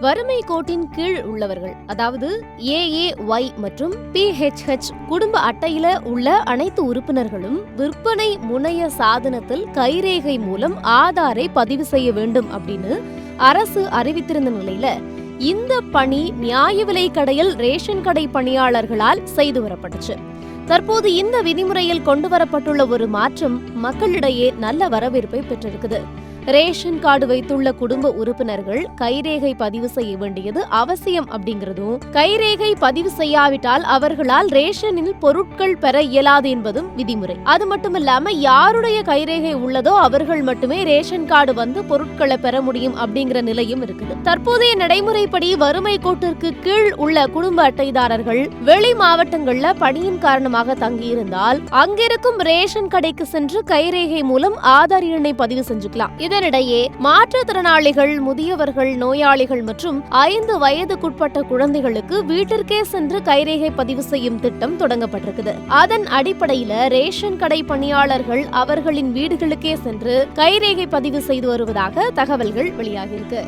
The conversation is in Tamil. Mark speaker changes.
Speaker 1: வறுமை கோட்டின் கீழ் உள்ளவர்கள், அதாவது AAY மற்றும் PHH குடும்ப அட்டையில உள்ள அனைத்து உறுப்பினர்களும் விற்பனை முனைய சாதனத்தில் கைரேகை மூலம் ஆதாரை பதிவு செய்ய வேண்டும் அப்படின்னு அரசு அறிவித்திருந்த நிலையில இந்த பணி நியாய விலை கடையில் ரேஷன் கடை பணியாளர்களால் செய்து வரப்பட்டுச்சு. தற்போது இந்த விதிமுறையில் கொண்டு வரப்பட்டுள்ள ஒரு மாற்றம் மக்களிடையே நல்ல வரவேற்பை பெற்றிருக்குது. ரேஷன் கார்டு வைத்துள்ள குடும்ப உறுப்பினர்கள் கைரேகை பதிவு செய்ய வேண்டியது அவசியம் அப்படிங்கிறதும், கைரேகை பதிவு செய்யாவிட்டால் அவர்களால் ரேஷனில் பொருட்கள் பெற இயலாது என்பதும் விதிமுறை. அது மட்டுமில்லாம யாருடைய கைரேகை உள்ளதோ அவர்கள் மட்டுமே ரேஷன் கார்டு வந்து பொருட்களை பெற முடியும் அப்படிங்கிற நிலையும் இருக்குது. தற்போதைய நடைமுறைப்படி வறுமை கோட்டிற்கு கீழ் உள்ள குடும்ப அட்டைதாரர்கள் வெளி மாவட்டங்கள்ல பணியின் காரணமாக தங்கியிருந்தால் அங்கிருக்கும் ரேஷன் கடைக்கு சென்று கைரேகை மூலம் ஆதார் எண்ணை பதிவு செஞ்சுக்கலாம். இதனிடையே மாற்றுத்திறனாளிகள், முதியவர்கள், நோயாளிகள் மற்றும் 5 வயதுக்குட்பட்ட குழந்தைகளுக்கு வீட்டிற்கே சென்று கைரேகை பதிவு செய்யும் திட்டம் தொடங்கப்பட்டிருக்குது. அதன் அடிப்படையில ரேஷன் கடை பணியாளர்கள் அவர்களின் வீடுகளுக்கே சென்று கைரேகை பதிவு செய்து வருவதாக தகவல்கள் வெளியாகியிருக்கு.